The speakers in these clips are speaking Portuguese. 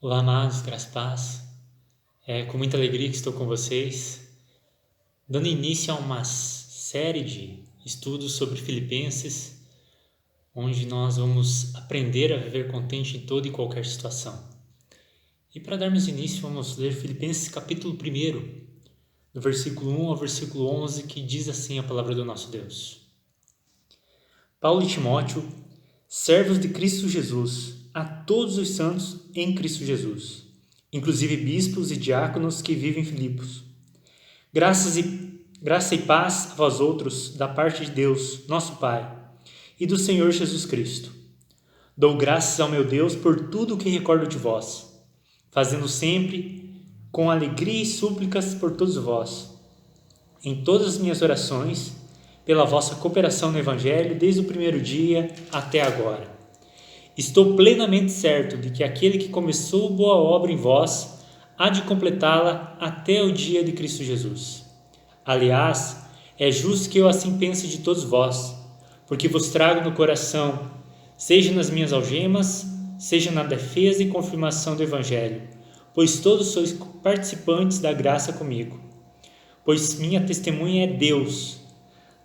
Olá, amados, graça e paz. É com muita alegria que estou com vocês, dando início a uma série de estudos sobre Filipenses, onde nós vamos aprender a viver contente em toda e qualquer situação. E para darmos início, vamos ler Filipenses capítulo 1, do versículo 1 ao versículo 11, que diz assim a palavra do nosso Deus. Paulo e Timóteo, servos de Cristo Jesus, a todos os santos em Cristo Jesus, inclusive bispos e diáconos que vivem em Filipos. Graça e paz a vós outros, da parte de Deus, nosso Pai, e do Senhor Jesus Cristo. Dou graças ao meu Deus por tudo o que recordo de vós, fazendo sempre com alegria e súplicas por todos vós, em todas as minhas orações, pela vossa cooperação no Evangelho desde o primeiro dia até agora. Estou plenamente certo de que aquele que começou boa obra em vós há de completá-la até o dia de Cristo Jesus. Aliás, é justo que eu assim pense de todos vós, porque vos trago no coração, seja nas minhas algemas, seja na defesa e confirmação do Evangelho, pois todos sois participantes da graça comigo. Pois minha testemunha é Deus,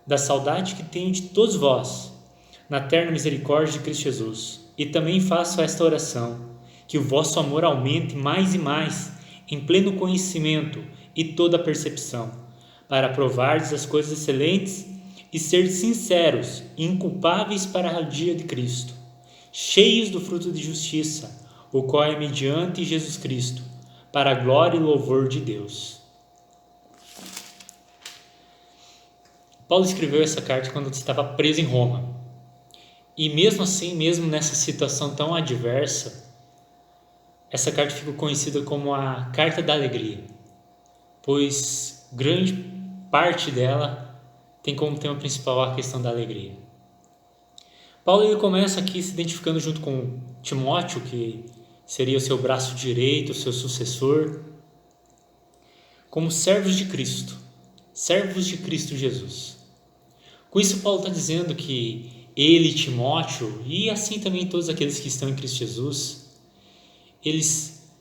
da saudade que tenho de todos vós, na terna misericórdia de Cristo Jesus. E também faço esta oração, que o vosso amor aumente mais e mais, em pleno conhecimento e toda percepção, para provardes as coisas excelentes e ser sinceros e inculpáveis para o dia de Cristo, cheios do fruto de justiça, o qual é mediante Jesus Cristo, para a glória e louvor de Deus. Paulo escreveu essa carta quando estava preso em Roma. E mesmo assim, mesmo nessa situação tão adversa, essa carta ficou conhecida como a Carta da Alegria, pois grande parte dela tem como tema principal a questão da alegria. Paulo ele começa aqui se identificando junto com Timóteo, que seria o seu braço direito, o seu sucessor, como servos de Cristo Jesus. Com isso, Paulo está dizendo que ele, Timóteo, e assim também todos aqueles que estão em Cristo Jesus, eles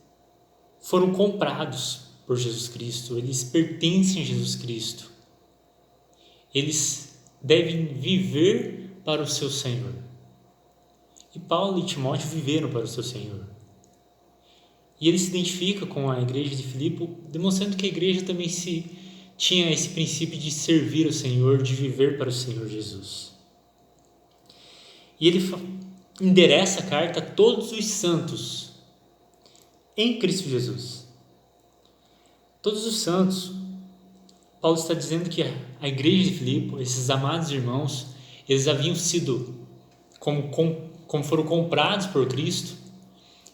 foram comprados por Jesus Cristo, eles pertencem a Jesus Cristo. Eles devem viver para o seu Senhor. E Paulo e Timóteo viveram para o seu Senhor. E ele se identifica com a igreja de Filipe, demonstrando que a igreja também tinha esse princípio de servir o Senhor, de viver para o Senhor Jesus. E ele endereça a carta a todos os santos em Cristo Jesus. Todos os santos. Paulo está dizendo que a igreja de Filipe, esses amados irmãos, eles haviam sido, como foram comprados por Cristo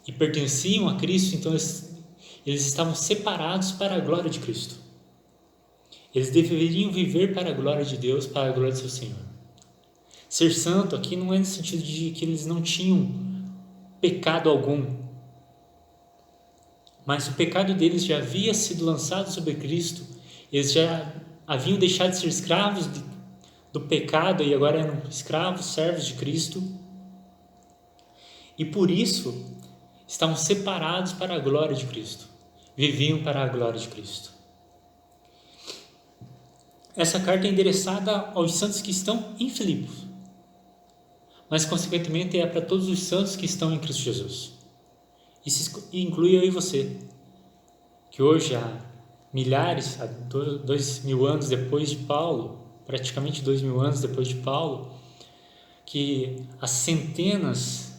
e pertenciam a Cristo, então eles estavam separados para a glória de Cristo. Eles deveriam viver para a glória de Deus, para a glória do seu Senhor. Ser santo aqui não é no sentido de que eles não tinham pecado algum, mas o pecado deles já havia sido lançado sobre Cristo, eles já haviam deixado de ser escravos do pecado e agora eram escravos, servos de Cristo, e por isso estavam separados para a glória de Cristo, viviam para a glória de Cristo. Essa carta é endereçada aos santos que estão em Filipos, mas consequentemente é para todos os santos que estão em Cristo Jesus. Isso inclui eu e você, que hoje há milhares, há 2.000 anos depois de Paulo, praticamente 2.000 anos depois de Paulo, que há centenas,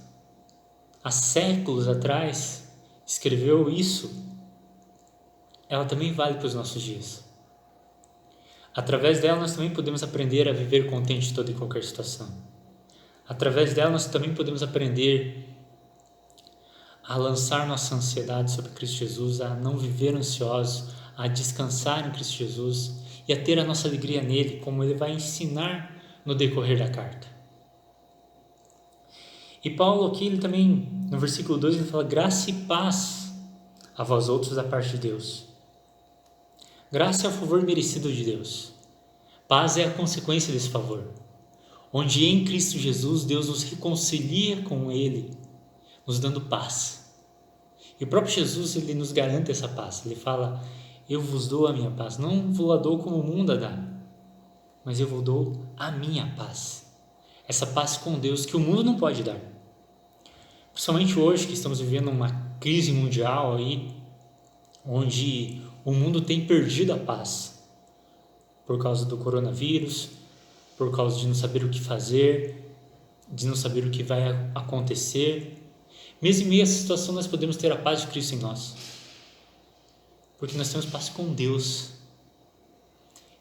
há séculos atrás, escreveu isso, ela também vale para os nossos dias. Através dela nós também podemos aprender a viver contente em toda e qualquer situação. Através dela nós também podemos aprender a lançar nossa ansiedade sobre Cristo Jesus, a não viver ansiosos, a descansar em Cristo Jesus e a ter a nossa alegria nele, como ele vai ensinar no decorrer da carta. E Paulo aqui, ele também, no versículo 2, ele fala: graça e paz a vós outros da parte de Deus. Graça é o favor merecido de Deus. Paz é a consequência desse favor. Onde em Cristo Jesus, Deus nos reconcilia com Ele, nos dando paz. E o próprio Jesus, ele nos garante essa paz. Ele fala: eu vos dou a minha paz. Não vos a dou como o mundo a dá, mas eu vos dou a minha paz. Essa paz com Deus que o mundo não pode dar. Principalmente hoje que estamos vivendo uma crise mundial aí, onde o mundo tem perdido a paz por causa do coronavírus, por causa de não saber o que fazer, de não saber o que vai acontecer. Mesmo em meio a essa situação, nós podemos ter a paz de Cristo em nós, porque nós temos paz com Deus.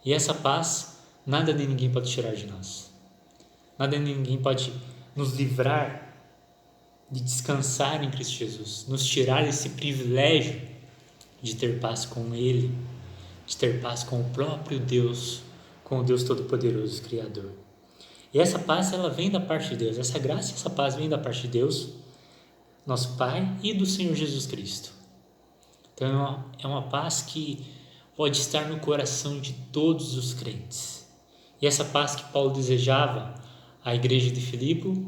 E essa paz, nada nem ninguém pode tirar de nós. Nada nem ninguém pode nos livrar de descansar em Cristo Jesus, nos tirar esse privilégio de ter paz com Ele, de ter paz com o próprio Deus, com o Deus Todo-Poderoso, Criador. E essa paz, ela vem da parte de Deus, essa graça e essa paz vem da parte de Deus, nosso Pai, e do Senhor Jesus Cristo. Então é uma paz que pode estar no coração de todos os crentes. E essa paz que Paulo desejava à igreja de Filipe,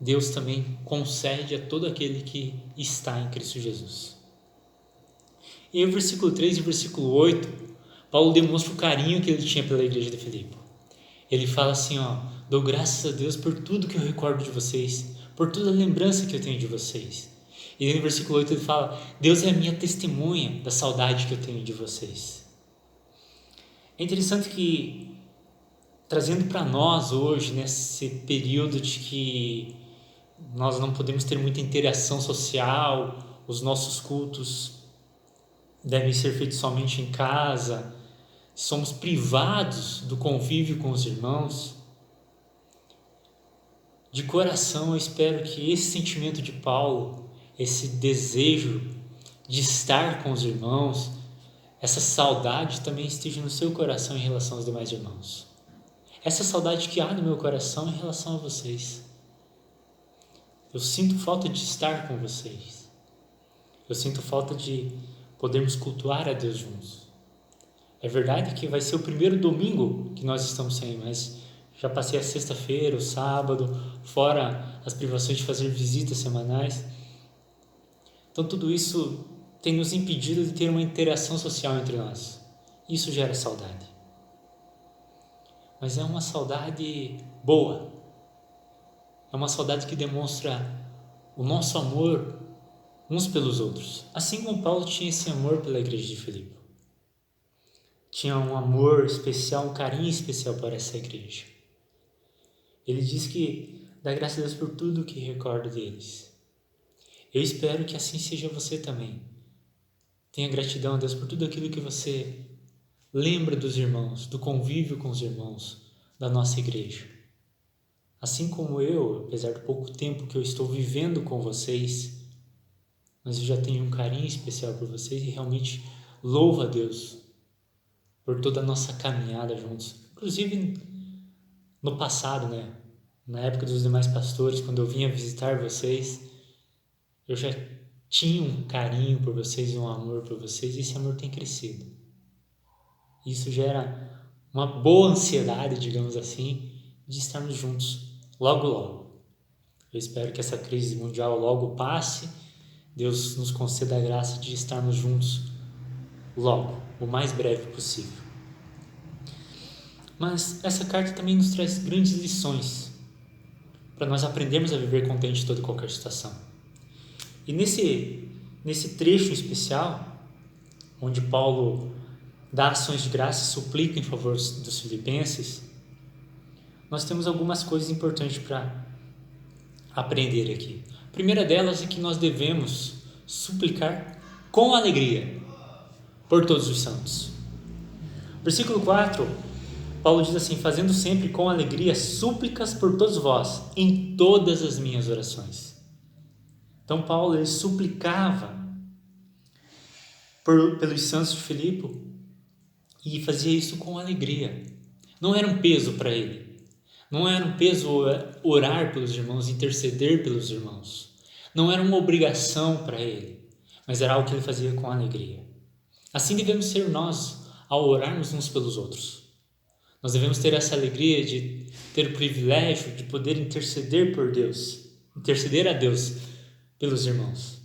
Deus também concede a todo aquele que está em Cristo Jesus. E o versículo 3 e o versículo 8, Paulo demonstra o carinho que ele tinha pela igreja de Filipe. Ele fala assim, dou graças a Deus por tudo que eu recordo de vocês, por toda a lembrança que eu tenho de vocês. E no versículo 8 ele fala, Deus é a minha testemunha da saudade que eu tenho de vocês. É interessante que, trazendo para nós hoje, nesse período de que nós não podemos ter muita interação social, os nossos cultos devem ser feitos somente em casa, somos privados do convívio com os irmãos. De coração eu espero que esse sentimento de Paulo, esse desejo de estar com os irmãos, essa saudade também esteja no seu coração em relação aos demais irmãos. Essa saudade que há no meu coração em relação a vocês. Eu sinto falta de estar com vocês. Eu sinto falta de podermos cultuar a Deus juntos. É verdade que vai ser o primeiro domingo que nós estamos sem, mas já passei a sexta-feira, o sábado, fora as privações de fazer visitas semanais. Então tudo isso tem nos impedido de ter uma interação social entre nós. Isso gera saudade. Mas é uma saudade boa. É uma saudade que demonstra o nosso amor uns pelos outros. Assim como Paulo tinha esse amor pela igreja de Filipe. Tinha um amor especial, um carinho especial por essa igreja. Ele diz que dá graças a Deus por tudo que recorda deles. Eu espero que assim seja você também. Tenha gratidão a Deus por tudo aquilo que você lembra dos irmãos, do convívio com os irmãos da nossa igreja. Assim como eu, apesar do pouco tempo que eu estou vivendo com vocês, mas eu já tenho um carinho especial por vocês e realmente louvo a Deus por toda a nossa caminhada juntos. Inclusive no passado, na época dos demais pastores, quando eu vinha visitar vocês, eu já tinha um carinho por vocês, um amor por vocês, e esse amor tem crescido. Isso gera uma boa ansiedade, digamos assim, de estarmos juntos logo, logo. Eu espero que essa crise mundial logo passe, Deus nos conceda a graça de estarmos juntos logo, o mais breve possível. Mas essa carta também nos traz grandes lições para nós aprendermos a viver contente em toda e qualquer situação. E nesse trecho especial, onde Paulo dá ações de graça e suplica em favor dos filipenses, nós temos algumas coisas importantes para aprender aqui. A primeira delas é que nós devemos suplicar com alegria por todos os santos. Versículo 4, Paulo diz assim, fazendo sempre com alegria súplicas por todos vós, em todas as minhas orações. Então Paulo, ele suplicava pelos santos de Filipe e fazia isso com alegria. Não era um peso para ele. Não era um peso orar pelos irmãos, interceder pelos irmãos. Não era uma obrigação para ele, mas era algo que ele fazia com alegria. Assim devemos ser nós ao orarmos uns pelos outros. Nós devemos ter essa alegria de ter o privilégio de poder interceder por Deus, interceder a Deus pelos irmãos.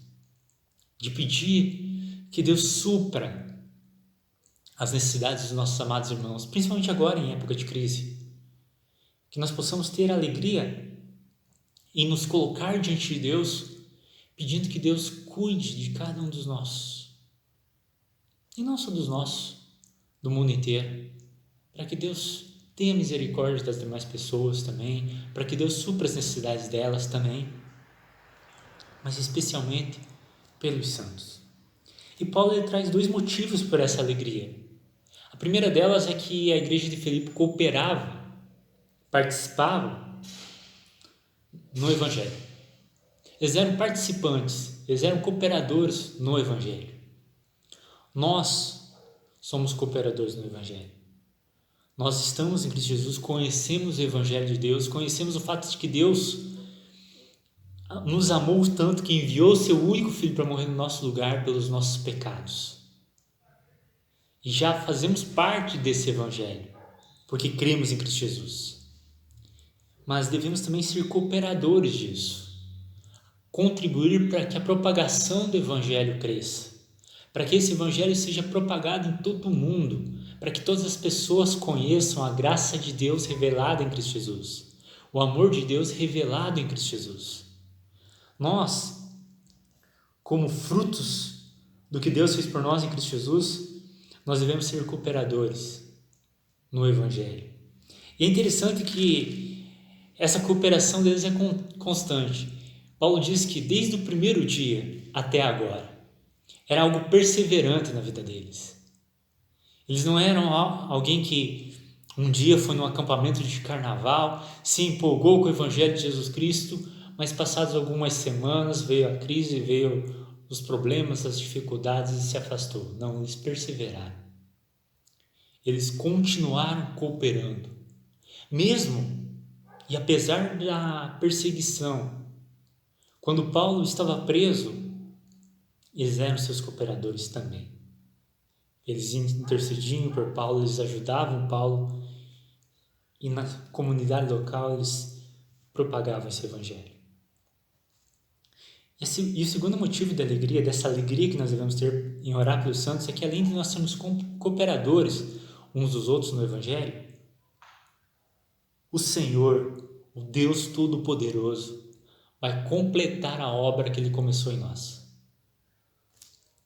de pedir que Deus supra as necessidades dos nossos amados irmãos, principalmente agora em época de crise. Que nós possamos ter alegria em nos colocar diante de Deus, pedindo que Deus cuide de cada um dos nossos. E não só dos nossos, do mundo inteiro. Para que Deus tenha misericórdia das demais pessoas também, para que Deus supra as necessidades delas também, mas especialmente pelos santos. E Paulo ele traz 2 motivos por essa alegria. A primeira delas é que a igreja de Filipe cooperava, participava no Evangelho. Eles eram participantes, eles eram cooperadores no Evangelho. Nós somos cooperadores no Evangelho. Nós estamos em Cristo Jesus, conhecemos o Evangelho de Deus, conhecemos o fato de que Deus nos amou tanto que enviou seu único Filho para morrer no nosso lugar pelos nossos pecados. E já fazemos parte desse Evangelho, porque cremos em Cristo Jesus. Mas devemos também ser cooperadores disso, contribuir para que a propagação do Evangelho cresça, para que esse Evangelho seja propagado em todo o mundo, para que todas as pessoas conheçam a graça de Deus revelada em Cristo Jesus, o amor de Deus revelado em Cristo Jesus. Nós, como frutos do que Deus fez por nós em Cristo Jesus, nós devemos ser cooperadores no Evangelho. E é interessante que essa cooperação deles é constante. Paulo diz que desde o primeiro dia até agora, era algo perseverante na vida deles. Eles não eram alguém que um dia foi num acampamento de carnaval, se empolgou com o Evangelho de Jesus Cristo, mas passadas algumas semanas veio a crise, veio os problemas, as dificuldades e se afastou. Não, eles perseveraram. Eles continuaram cooperando. Mesmo e apesar da perseguição, quando Paulo estava preso, eles eram seus cooperadores também. Eles intercediam por Paulo, eles ajudavam Paulo e na comunidade local eles propagavam esse evangelho. E o segundo motivo da alegria, dessa alegria que nós devemos ter em orar pelos santos, é que além de nós sermos cooperadores uns dos outros no evangelho, o Senhor, o Deus Todo-Poderoso, vai completar a obra que Ele começou em nós.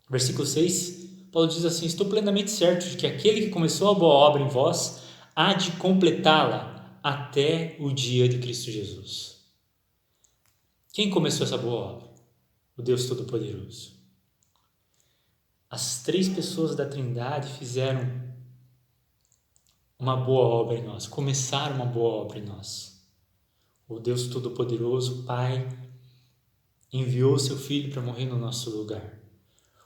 Versículo 6, Paulo diz assim: estou plenamente certo de que aquele que começou a boa obra em vós há de completá-la até o dia de Cristo Jesus. Quem começou essa boa obra? O Deus Todo-Poderoso. As 3 pessoas da Trindade fizeram uma boa obra em nós, começaram uma boa obra em nós. O Deus Todo-Poderoso, Pai, enviou seu Filho para morrer no nosso lugar.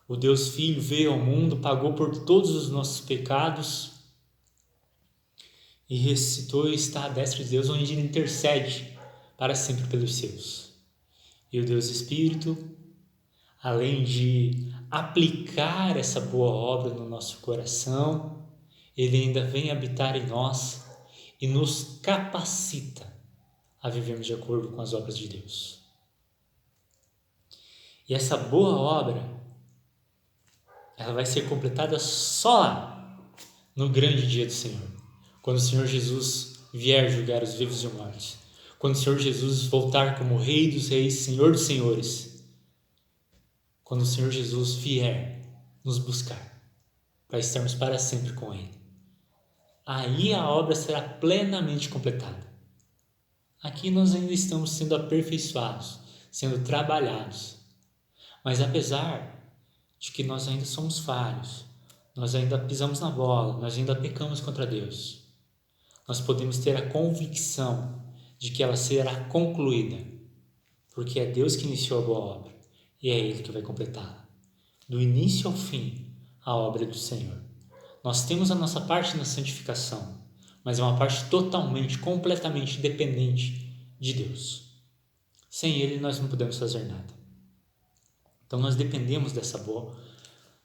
O Deus Filho veio ao mundo, pagou por todos os nossos pecados e ressuscitou e está à destra de Deus, onde Ele intercede para sempre pelos seus. E o Deus Espírito, além de aplicar essa boa obra no nosso coração, Ele ainda vem habitar em nós e nos capacita a vivermos de acordo com as obras de Deus. E essa boa obra, ela vai ser completada só lá, no grande dia do Senhor, quando o Senhor Jesus vier julgar os vivos e os mortos, quando o Senhor Jesus voltar como Rei dos Reis, Senhor dos Senhores, quando o Senhor Jesus vier nos buscar, para estarmos para sempre com Ele. Aí a obra será plenamente completada. Aqui nós ainda estamos sendo aperfeiçoados, sendo trabalhados. Mas apesar de que nós ainda somos falhos, nós ainda pisamos na bola, nós ainda pecamos contra Deus, nós podemos ter a convicção de que ela será concluída, porque é Deus que iniciou a boa obra e é Ele que vai completá-la. Do início ao fim, a obra é do Senhor. Nós temos a nossa parte na santificação, mas é uma parte totalmente, completamente dependente de Deus. Sem Ele nós não podemos fazer nada. Então nós dependemos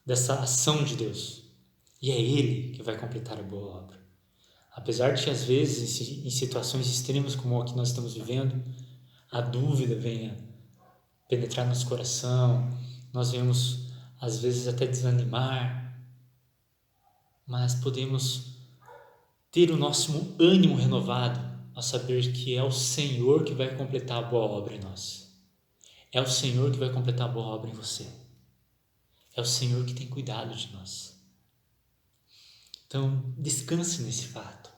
dessa ação de Deus. E é Ele que vai completar a boa obra. Apesar de que às vezes em situações extremas como a que nós estamos vivendo, a dúvida venha penetrar nosso coração nós vemos às vezes até desanimar, mas podemos ter o nosso ânimo renovado ao saber que é o Senhor que vai completar a boa obra em nós. É o Senhor que vai completar a boa obra em você. É o Senhor que tem cuidado de nós. Então, descanse nesse fato.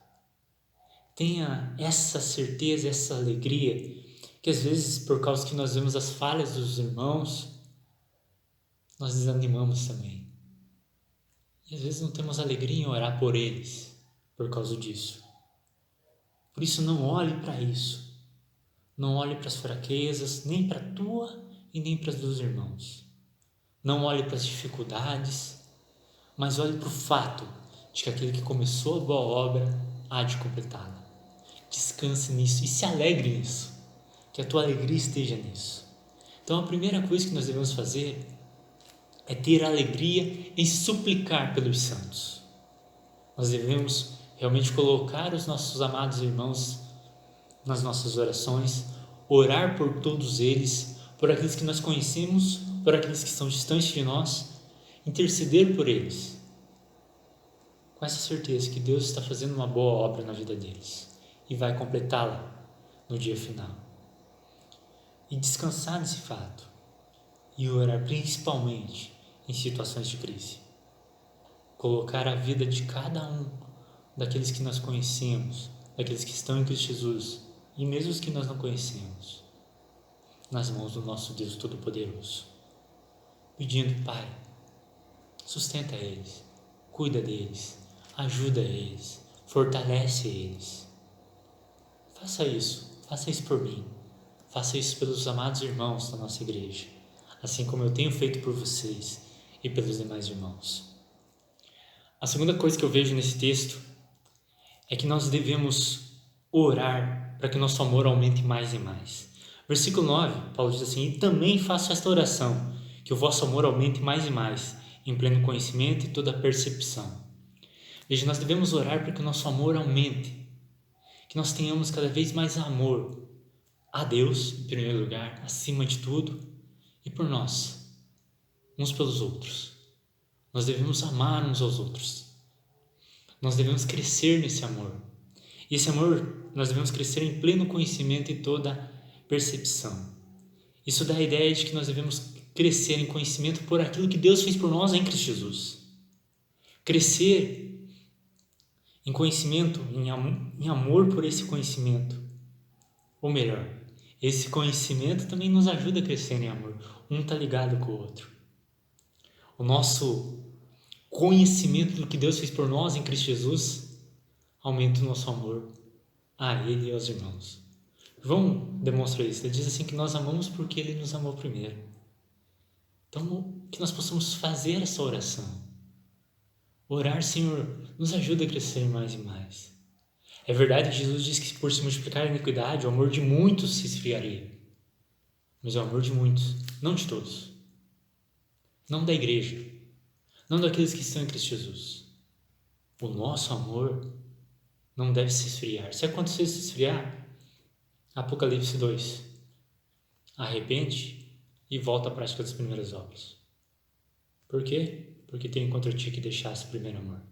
Tenha essa certeza, essa alegria, que às vezes, por causa que nós vemos as falhas dos irmãos, nós desanimamos também. E às vezes não temos alegria em orar por eles, por causa disso. Por isso, não olhe para isso. Não olhe para as fraquezas, nem para a tua e nem para as dos irmãos. Não olhe para as dificuldades, mas olhe para o fato de que aquele que começou a boa obra há de completá-la. Descanse nisso e se alegre nisso. Que a tua alegria esteja nisso. Então a primeira coisa que nós devemos fazer é ter alegria em suplicar pelos santos. Nós devemos realmente colocar os nossos amados irmãos nas nossas orações, orar por todos eles, por aqueles que nós conhecemos, por aqueles que estão distantes de nós, interceder por eles, com essa certeza que Deus está fazendo uma boa obra na vida deles e vai completá-la no dia final. E descansar nesse fato e orar principalmente em situações de crise. Colocar a vida de cada um daqueles que nós conhecemos, daqueles que estão em Cristo Jesus e mesmo os que nós não conhecemos, nas mãos do nosso Deus Todo-Poderoso, pedindo: Pai, sustenta eles, cuida deles, ajuda eles, fortalece eles. Faça isso por mim, faça isso pelos amados irmãos da nossa igreja, assim como eu tenho feito por vocês e pelos demais irmãos. A segunda coisa que eu vejo nesse texto é que nós devemos orar para que nosso amor aumente mais e mais. Versículo 9, Paulo diz assim: e também faço esta oração, que o vosso amor aumente mais e mais, em pleno conhecimento e toda percepção. Veja, nós devemos orar para que o nosso amor aumente, que nós tenhamos cada vez mais amor a Deus, em primeiro lugar, acima de tudo, e por nós, uns pelos outros. Nós devemos amar uns aos outros. Nós devemos crescer nesse amor. E esse amor, nós devemos crescer em pleno conhecimento e toda percepção. Isso dá a ideia de que nós devemos crescer em conhecimento por aquilo que Deus fez por nós em Cristo Jesus. Crescer em conhecimento, em amor por esse conhecimento. Ou melhor, esse conhecimento também nos ajuda a crescer em amor. Um está ligado com o outro. O nosso conhecimento do que Deus fez por nós em Cristo Jesus aumenta o nosso amor a Ele e aos irmãos. João demonstra isso. Ele diz assim que nós amamos porque Ele nos amou primeiro. Então, que nós possamos fazer essa oração. Orar: Senhor, nos ajuda a crescer mais e mais. É verdade que Jesus diz que por se multiplicar a iniquidade, o amor de muitos se esfriaria. Mas é o amor de muitos, não de todos. Não da igreja. Não daqueles que estão em Cristo Jesus. O nosso amor não deve se esfriar. Se acontecer se esfriar, Apocalipse 2. Arrepende e volta à prática das primeiras obras. Por quê? Porque tem contra ti que deixasse o primeiro amor.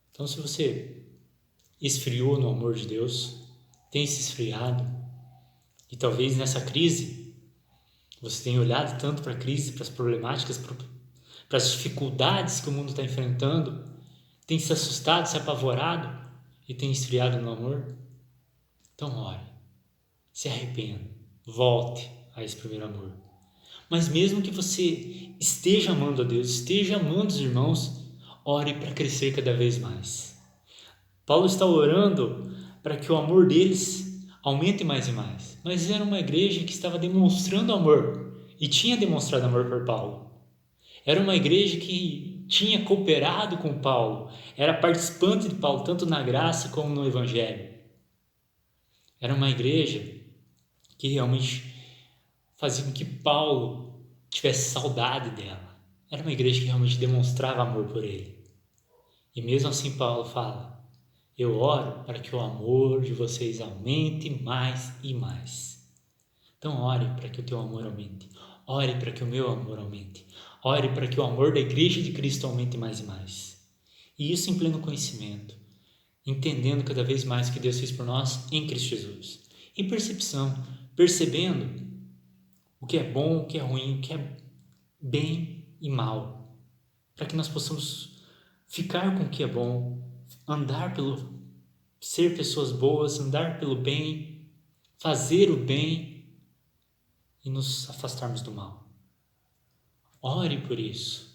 Então, se você esfriou no amor de Deus, tem se esfriado, e talvez nessa crise você tenha olhado tanto para a crise, para as problemáticas, para as dificuldades que o mundo está enfrentando, tem se assustado, se apavorado e tem esfriado no amor, então ore, se arrependa, volte a esse primeiro amor. Mas mesmo que você esteja amando a Deus, esteja amando os irmãos, ore para crescer cada vez mais. Paulo está orando para que o amor deles aumente mais e mais. Mas era uma igreja que estava demonstrando amor e tinha demonstrado amor por Paulo. Era uma igreja que tinha cooperado com Paulo, era participante de Paulo, tanto na graça como no evangelho. Era uma igreja que realmente fazia com que Paulo tivesse saudade dela. Era uma igreja que realmente demonstrava amor por ele. E mesmo assim Paulo fala: eu oro para que o amor de vocês aumente mais e mais. Então ore para que o teu amor aumente. Ore para que o meu amor aumente. Ore para que o amor da Igreja de Cristo aumente mais e mais. E isso em pleno conhecimento, entendendo cada vez mais o que Deus fez por nós em Cristo Jesus. E percepção, percebendo o que é bom, o que é ruim, o que é bem e mal, para que nós possamos ficar com o que é bom, andar pelo ser pessoas boas, andar pelo bem, fazer o bem e nos afastarmos do mal. Ore por isso.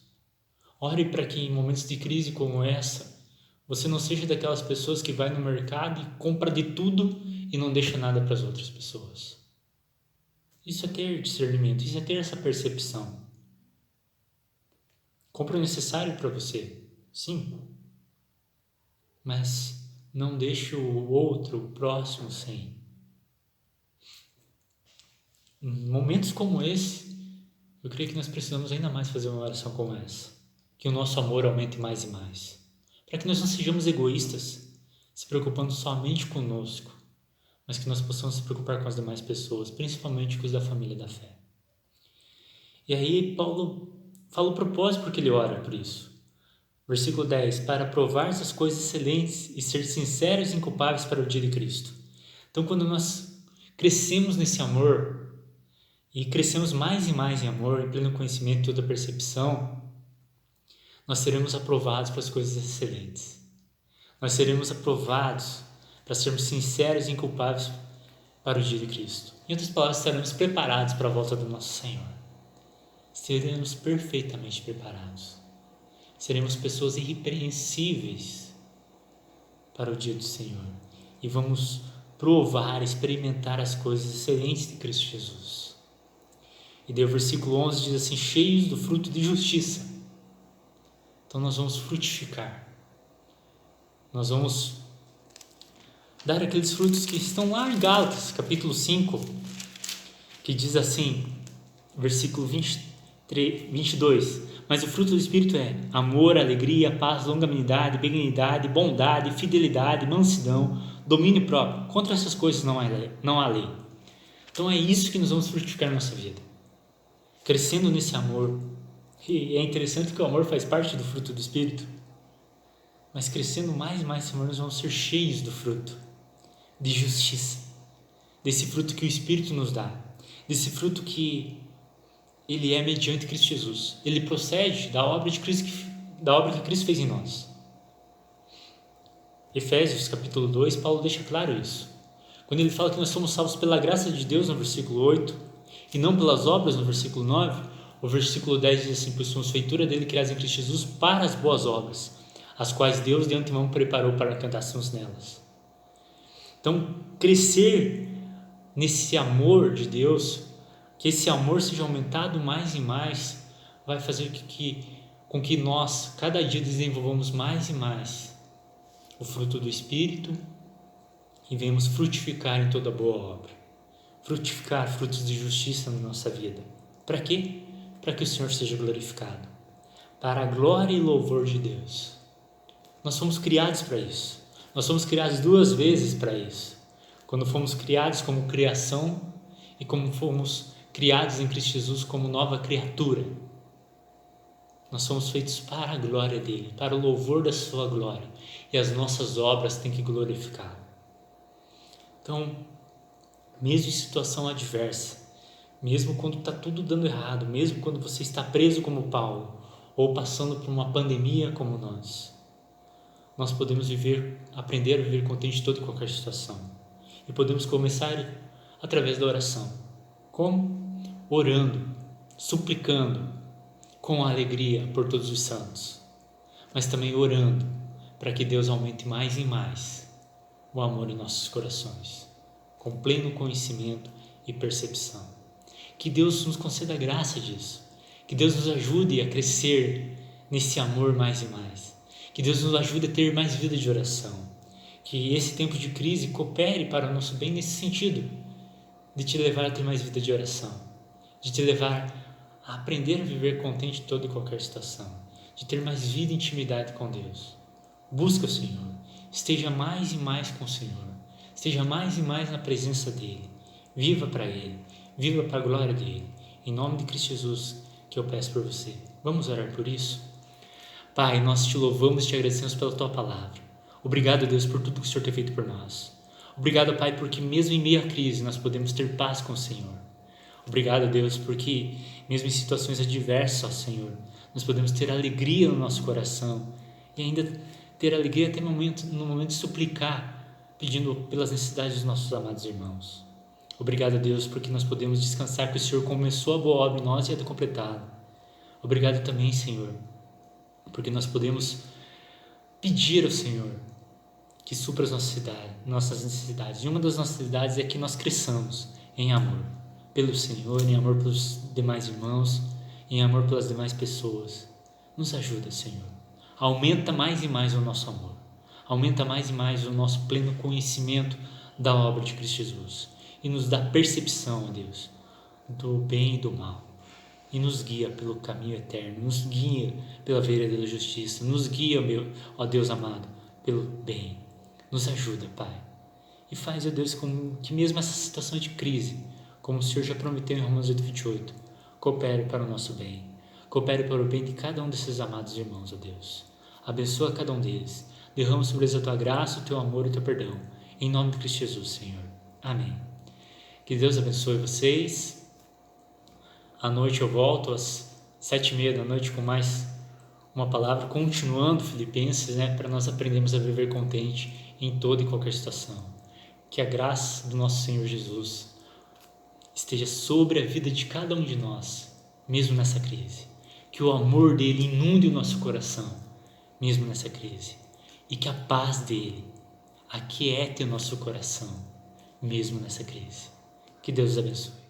Ore para que em momentos de crise como essa, você não seja daquelas pessoas que vai no mercado e compra de tudo e não deixa nada para as outras pessoas. Isso é ter discernimento, isso é ter essa percepção. Compra o necessário para você, sim, mas não deixe o outro, o próximo, sem. Em momentos como esse, eu creio que nós precisamos ainda mais fazer uma oração como essa. Que o nosso amor aumente mais e mais. Para que nós não sejamos egoístas, se preocupando somente conosco, mas que nós possamos se preocupar com as demais pessoas, principalmente com os da família da fé. E aí Paulo fala o propósito porque ele ora por isso. Versículo 10, para provar as coisas excelentes e ser sinceros e inculpáveis para o dia de Cristo. Então, quando nós crescemos nesse amor e crescemos mais e mais em amor, em pleno conhecimento e toda percepção, nós seremos aprovados para as coisas excelentes. Nós seremos aprovados para sermos sinceros e inculpáveis para o dia de Cristo. Em outras palavras, estaremos preparados para a volta do nosso Senhor. Seremos perfeitamente preparados. Seremos pessoas irrepreensíveis para o dia do Senhor. E vamos provar, experimentar as coisas excelentes de Cristo Jesus. E daí o versículo 11 diz assim, cheios do fruto de justiça. Então nós vamos frutificar. Nós vamos dar aqueles frutos que estão lá em Gálatas, capítulo 5, que diz assim, versículo 22, mas o fruto do Espírito é amor, alegria, paz, longanimidade, benignidade, bondade, fidelidade, mansidão, domínio próprio. Contra essas coisas não há lei. Então é isso que nós vamos frutificar na nossa vida. Crescendo nesse amor. E é interessante que o amor faz parte do fruto do Espírito. Mas crescendo mais e mais nesse amor, nós vamos ser cheios do fruto de justiça. Desse fruto que o Espírito nos dá. Desse fruto que ele é mediante Cristo Jesus. Ele procede da obra de Cristo, da obra que Cristo fez em nós. Efésios capítulo 2, Paulo deixa claro isso. Quando ele fala que nós somos salvos pela graça de Deus no versículo 8 e não pelas obras no versículo 9, o versículo 10 diz assim, pois somos feitura dele criados em Cristo Jesus para as boas obras, as quais Deus de antemão preparou para que andássemos nelas. Então, crescer nesse amor de Deus, que esse amor seja aumentado mais e mais, vai fazer com que nós, cada dia, desenvolvamos mais e mais o fruto do Espírito e venhamos frutificar em toda boa obra. Frutificar frutos de justiça na nossa vida. Para quê? Para que o Senhor seja glorificado. Para a glória e louvor de Deus. Nós fomos criados para isso. Nós fomos criados 2 vezes para isso. Quando fomos criados como criação e como fomos criados em Cristo Jesus como nova criatura. Nós somos feitos para a glória dele, para o louvor da sua glória. E as nossas obras têm que glorificar. Então, mesmo em situação adversa, mesmo quando está tudo dando errado, mesmo quando você está preso como Paulo, ou passando por uma pandemia como nós podemos aprender a viver contente em toda e qualquer situação. E podemos começar através da oração. Como? Orando, suplicando, com alegria por todos os santos, mas também orando para que Deus aumente mais e mais o amor em nossos corações, com pleno conhecimento e percepção. Que Deus nos conceda a graça disso, que Deus nos ajude a crescer nesse amor mais e mais, que Deus nos ajude a ter mais vida de oração, que esse tempo de crise coopere para o nosso bem nesse sentido, de te levar a ter mais vida de oração, de te levar a aprender a viver contente em toda e qualquer situação, de ter mais vida e intimidade com Deus. Busca o Senhor, esteja mais e mais com o Senhor, esteja mais e mais na presença dEle, viva para Ele, viva para a glória dEle, Em nome de Cristo Jesus que eu peço por você. Vamos orar por isso? Pai, nós te louvamos e te agradecemos pela tua palavra. Obrigado, Deus, por tudo que o Senhor tem feito por nós. Obrigado, Pai, porque mesmo em meio à crise nós podemos ter paz com o Senhor. Obrigado, Deus, porque mesmo em situações adversas, ó Senhor, nós podemos ter alegria no nosso coração e ainda ter alegria até no momento de suplicar, pedindo pelas necessidades dos nossos amados irmãos. Obrigado, Deus, porque nós podemos descansar que o Senhor começou a boa obra em nós e é completado. Obrigado também, Senhor, porque nós podemos pedir ao Senhor que supra as nossas necessidades. E uma das nossas necessidades é que nós cresçamos em amor pelo Senhor, em amor pelos demais irmãos, em amor pelas demais pessoas. Nos ajuda, Senhor. Aumenta mais e mais o nosso amor. Aumenta mais e mais o nosso pleno conhecimento da obra de Cristo Jesus. E nos dá percepção, ó Deus, do bem e do mal. E nos guia pelo caminho eterno. Nos guia pela vereda da justiça. Nos guia, ó Deus amado, pelo bem. Nos ajuda, Pai. E faz, ó Deus, com que mesmo essa situação de crise, como o Senhor já prometeu em Romanos 8:28, coopere para o nosso bem. Coopere para o bem de cada um desses amados irmãos, ó Deus. Abençoa cada um deles. Derrama sobre eles a tua graça, o teu amor e o teu perdão. Em nome de Cristo Jesus, Senhor. Amém. Que Deus abençoe vocês. À noite eu volto às 7:30 da noite com mais uma palavra, continuando Filipenses, para nós aprendermos a viver contente em toda e qualquer situação. Que a graça do nosso Senhor Jesus esteja sobre a vida de cada um de nós, mesmo nessa crise. Que o amor dele inunde o nosso coração, mesmo nessa crise. E que a paz dele aquiete o nosso coração, mesmo nessa crise. Que Deus os abençoe.